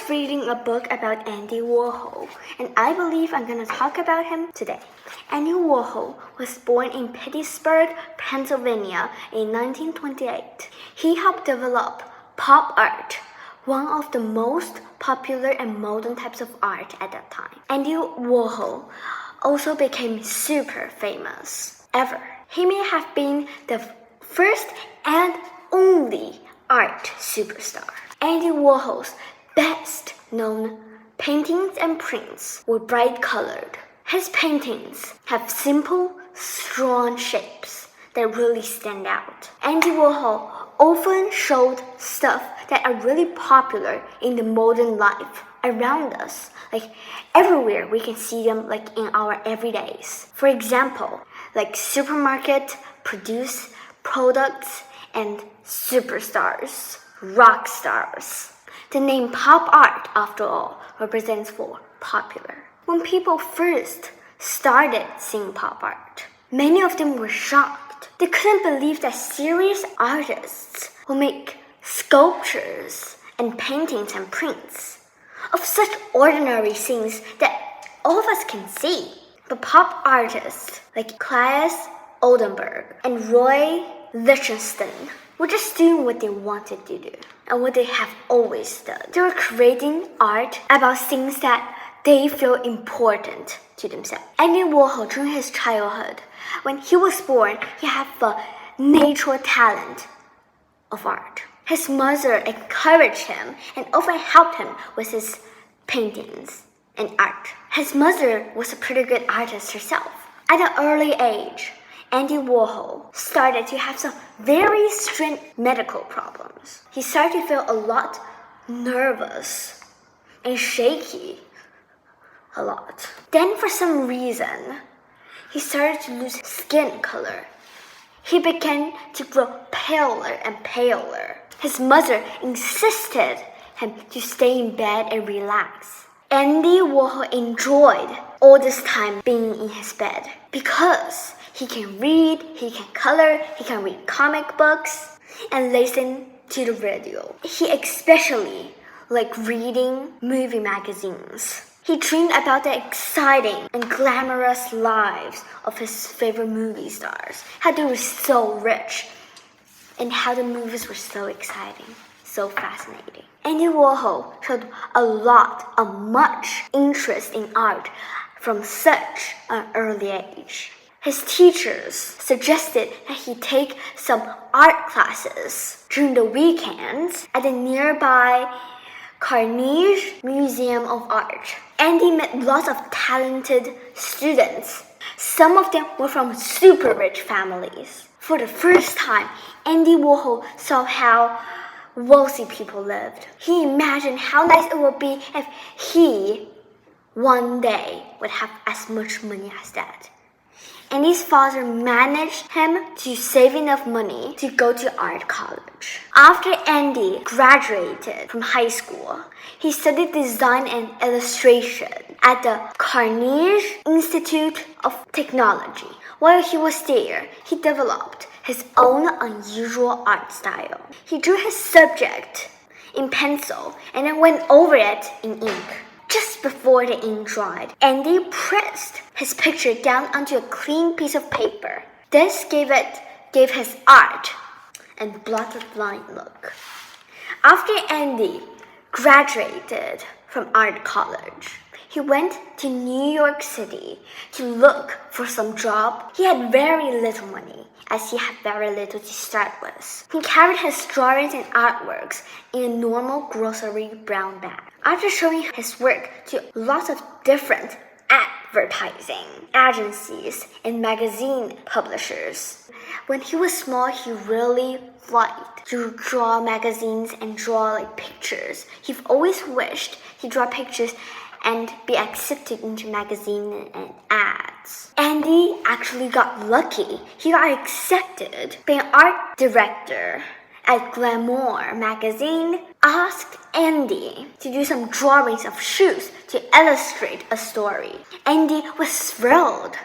was reading a book about Andy Warhol, and I believe I'm going to talk about him today. Andy Warhol was born in Pittsburgh, Pennsylvania in 1928. He helped develop pop art, one of the most popular and modern types of art at that time. Andy Warhol also became super famous ever. He may have been the first and only art superstar. Andy Warhol's best known paintings and prints were bright colored. His paintings have simple, strong shapes that really stand out. Andy Warhol often showed stuff that are really popular in the modern life around us. Like everywhere we can see them like in our everydays. For example, like supermarket produce products and superstars, rock stars. The name pop art, after all, represents for popular. When people first started seeing pop art, many of them were shocked. They couldn't believe that serious artists would make sculptures and paintings and prints of such ordinary things that all of us can see. But pop artists like Claes Oldenburg and Roy Lichtenstein were just doing what they wanted to do and what they have always done. They were creating art about things that they feel important to themselves. Andy Warhol, during his childhood, when he was born, he had the natural talent of art. His mother encouraged him and often helped him with his paintings and art. His mother was a pretty good artist herself. At an early age, Andy Warhol started to have some very strange medical problems. He started to feel a lot nervous and shaky a lot. Then for some reason, he started to lose skin color. He began to grow paler and paler. His mother insisted him to stay in bed and relax. Andy Warhol enjoyed all this time being in his bed because he can read, he can color, he can read comic books, and listen to the radio. He especially liked reading movie magazines. He dreamed about the exciting and glamorous lives of his favorite movie stars, how they were so rich, and how the movies were so exciting, so fascinating. Andy Warhol showed much interest in art from such an early age. His teachers suggested that he take some art classes during the weekends at the nearby Carnegie Museum of Art. Andy met lots of talented students. Some of them were from super rich families. For the first time, Andy Warhol saw how wealthy people lived. He imagined how nice it would be if he one day would have as much money as that. Andy's father managed him to save enough money to go to art college. After Andy graduated from high school, he studied design and illustration at the Carnegie Institute of Technology. While he was there, he developed his own unusual art style. He drew his subject in pencil and then went over it in ink. Just before the ink dried, Andy pressed his picture down onto a clean piece of paper. This gave his art a blotted line look. After Andy graduated from art college, he went to New York City to look for some job. He had very little money, as he had very little to start with. He carried his drawings and artworks in a normal grocery brown bag. After showing his work to lots of different advertising agencies and magazine publishers, when he was small, he really liked to draw magazines and draw pictures. He always wished to draw pictures and be accepted into magazines and ads. Andy actually got lucky. He got accepted by an art director at Glamour magazine, asked Andy to do some drawings of shoes to illustrate a story. Andy was thrilled.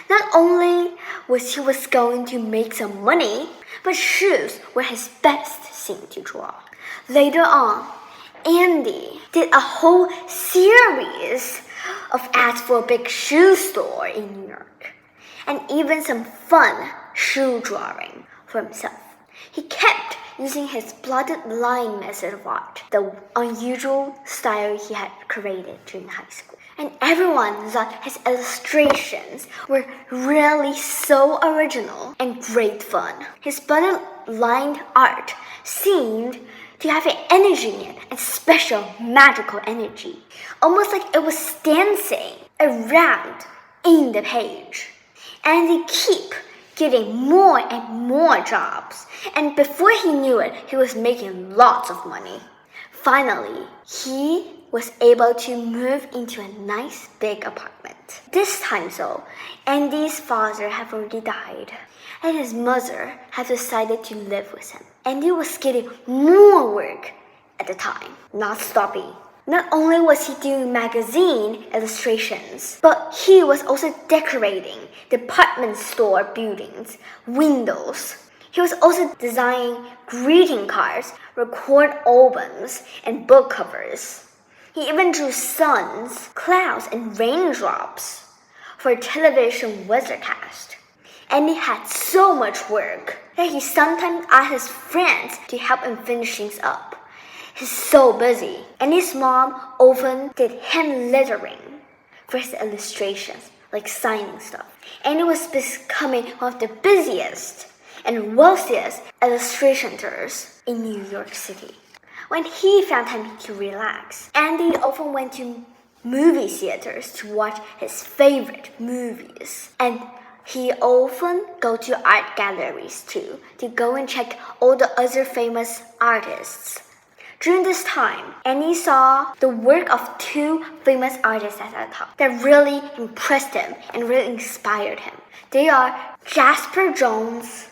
Not only was he going to make some money, but shoes were his best thing to draw. Later on, Andy did a whole series of ads for a big shoe store in New York, and even some fun shoe drawing for himself. He kept using his blotted line method of art, the unusual style he had created during high school. And everyone thought his illustrations were really so original and great fun. His blotted line art seemed to have an energy in it, a special magical energy, almost like it was dancing around in the page. And they keep getting more and more jobs, and before he knew it, he was making lots of money. Finally, he was able to move into a nice big apartment. This time though, Andy's father had already died, and his mother had decided to live with him. Andy was getting more work at the time, not stopping. Not only was he doing magazine illustrations, but he was also decorating department store buildings, windows. He was also designing greeting cards, record albums, and book covers. He even drew suns, clouds, and raindrops for a television weathercast. And he had so much work that he sometimes asked his friends to help him finish things up. He's so busy. And his mom often did hand lettering for his illustrations, like signing stuff. And he was becoming one of the busiest and wealthiest illustrators in New York City. When he found time to relax, Andy often went to movie theaters to watch his favorite movies. And he often go to art galleries too, to go and check all the other famous artists. During this time, Andy saw the work of two famous artists at the top that really impressed him and really inspired him. They are Jasper Jones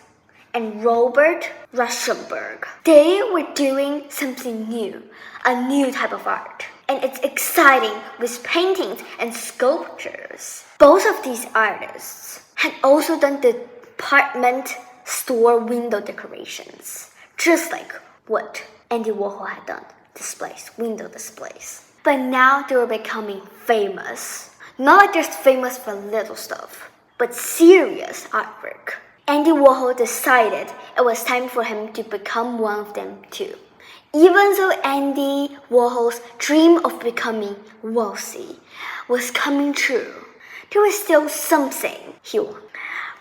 and Robert Rauschenberg. They were doing something new, a new type of art. And it's exciting with paintings and sculptures. Both of these artists had also done department store window decorations, just like what Andy Warhol had done, window displays. But now they were becoming famous. Not like just famous for little stuff, but serious artwork. Andy Warhol decided it was time for him to become one of them too. Even though Andy Warhol's dream of becoming wealthy was coming true, there was still something he wanted.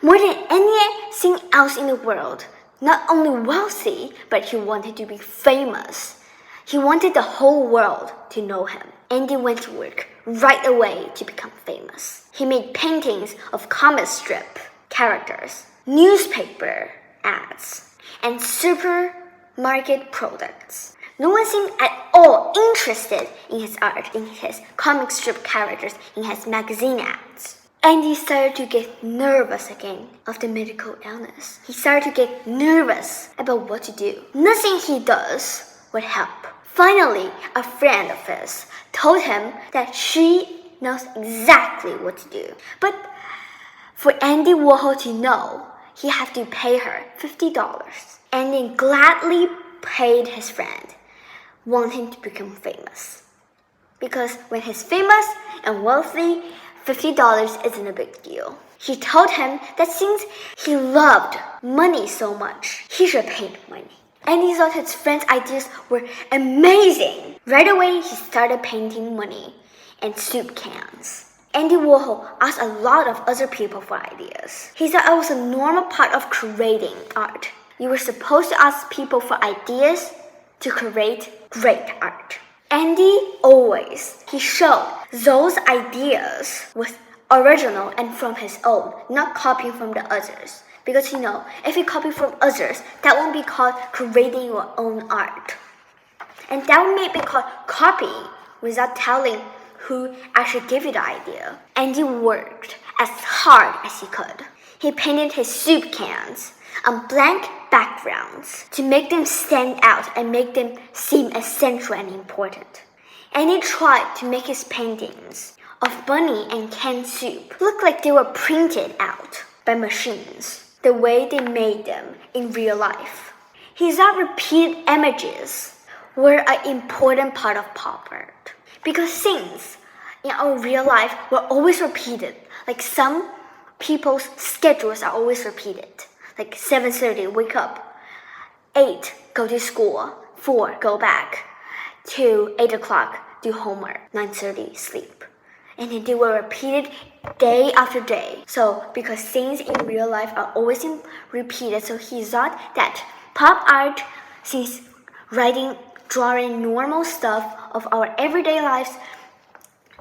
More than anything else in the world, not only wealthy, but he wanted to be famous. He wanted the whole world to know him. Andy went to work right away to become famous. He made paintings of comic strip characters, newspaper ads, and supermarket products. No one seemed at all interested in his art, in his comic strip characters, in his magazine ads. Andy started to get nervous again of the medical illness. He started to get nervous about what to do. Nothing he does would help. Finally, a friend of his told him that she knows exactly what to do. But for Andy Warhol to know, he had to pay her $50. Andy gladly paid his friend, wanting to become famous. Because when he's famous and wealthy, $50 isn't a big deal. He told him that since he loved money so much, he should paint money. And he thought his friend's ideas were amazing. Right away, he started painting money and soup cans. Andy Warhol asked a lot of other people for ideas. He thought it was a normal part of creating art. You were supposed to ask people for ideas to create great art. Andy he showed those ideas was original and from his own, not copying from the others. Because if you copy from others, that won't be called creating your own art. And that may be called copying without telling who actually gave you the idea. Andy worked as hard as he could. He painted his soup cans on blank backgrounds to make them stand out and make them seem essential and important. And he tried to make his paintings of bunny and canned soup look like they were printed out by machines, the way they made them in real life. He thought repeated images were an important part of pop art. Because things in our real life were always repeated. Like some people's schedules are always repeated. Like 7:30, wake up. 8, go to school. 4, go back. To 8 o'clock, do homework. 9:30, sleep. And then they were repeated day after day. So because things in real life are always repeated, so he thought that pop art, since drawing normal stuff of our everyday lives,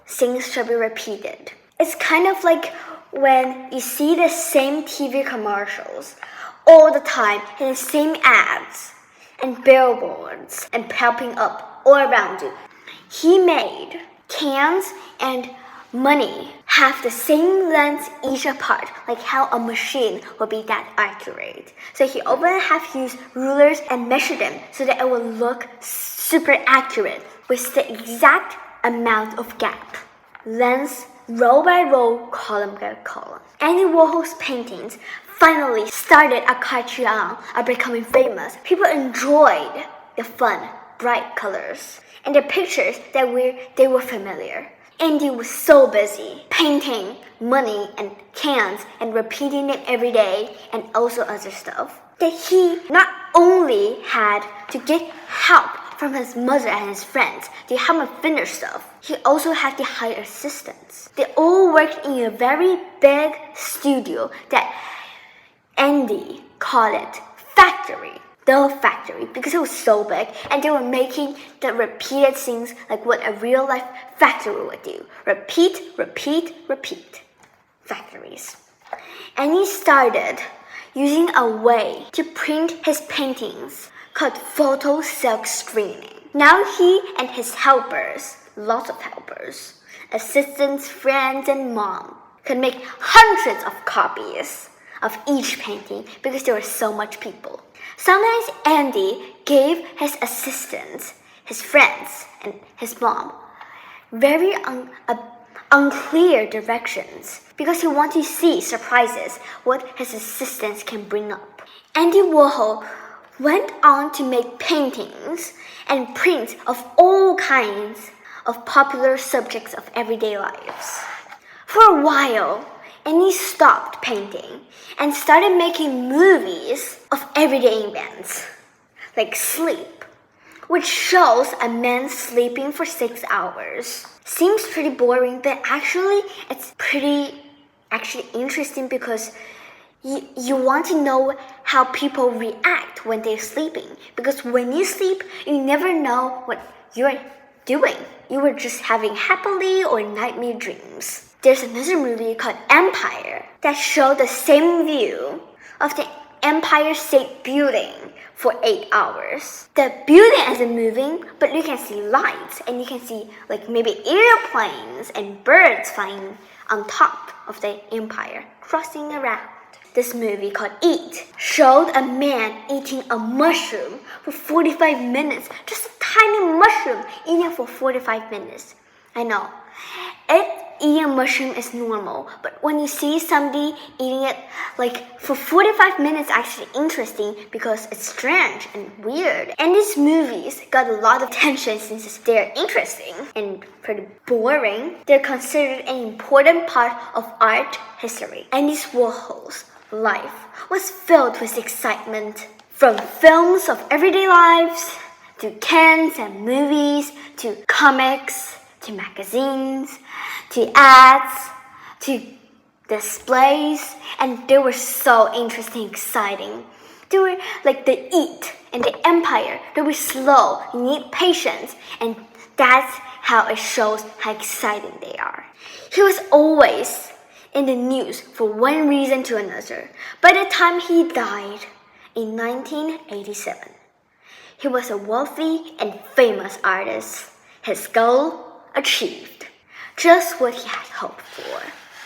things should be repeated. It's kind of like when you see the same TV commercials all the time and the same ads and billboards and popping up all around you. He made cans and money have the same length each apart, like how a machine will be that accurate. So he often have used rulers and measure them so that it will look super accurate with the exact amount of gap. Length, row by row, column by column. Andy Warhol's paintings finally started a cartoon of becoming famous. People enjoyed the fun, bright colors and the pictures they were familiar. Andy was so busy painting money and cans and repeating it every day and also other stuff that he not only had to get help from his mother and his friends to help him finish stuff, he also had to hire assistants. They all worked in a very big studio that Andy called it the factory, because it was so big and they were making the repeated things like what a real life factory would do. Repeat, repeat, repeat. Factories. And he started using a way to print his paintings called photo silk screening. Now he and his helpers, lots of helpers, assistants, friends, and mom, could make hundreds of copies of each painting because there were so much people. Sometimes Andy gave his assistants, his friends, and his mom very unclear directions because he wanted to see surprises what his assistants can bring up. Andy Warhol went on to make paintings and prints of all kinds of popular subjects of everyday lives. For a while, Andy stopped painting and started making movies of everyday events, like sleep, which shows a man sleeping for 6 hours. Seems pretty boring, but actually it's pretty interesting because you want to know how people react when they're sleeping. Because when you sleep, you never know what you're doing. You were just having happily or nightmare dreams. There's another movie called Empire that showed the same view of the Empire State Building for 8 hours. The building isn't moving, but you can see lights and you can see like maybe airplanes and birds flying on top of the empire, crossing around. This movie called Eat showed a man eating a mushroom for 45 minutes. Just a tiny mushroom eating for 45 minutes. I know. Eating a mushroom is normal, but when you see somebody eating it like for 45 minutes, actually interesting because it's strange and weird. And these movies got a lot of attention since they're interesting and pretty boring. They're considered an important part of art history. Andy Warhol's life was filled with excitement, from films of everyday lives to cans and movies to comics to magazines, to ads, to displays, and they were so interesting, exciting. They were like the Eat and the Empire. They were slow, you need patience, and that's how it shows how exciting they are. He was always in the news for one reason to another. By the time he died in 1987, he was a wealthy and famous artist. His goal achieved, just what he had hoped for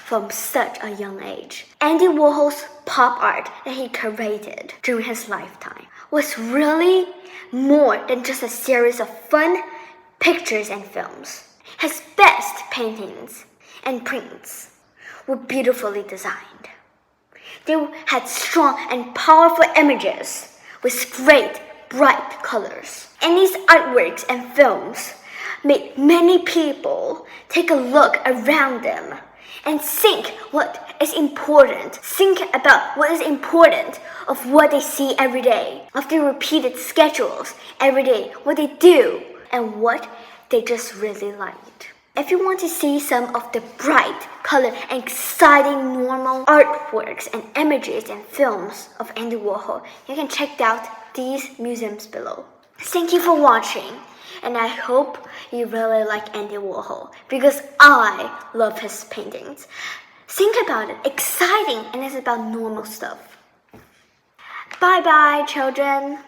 from such a young age. Andy Warhol's pop art that he created during his lifetime was really more than just a series of fun pictures and films. His best paintings and prints were beautifully designed. They had strong and powerful images with great bright colors. Andy's artworks and films made many people take a look around them and think what is important. Think about what is important of what they see every day, of their repeated schedules every day, what they do, and what they just really liked. If you want to see some of the bright, color, and exciting normal artworks and images and films of Andy Warhol, you can check out these museums below. Thank you for watching, and I hope you really like Andy Warhol because I love his paintings. Think about it, exciting, and it's about normal stuff. Bye bye, children.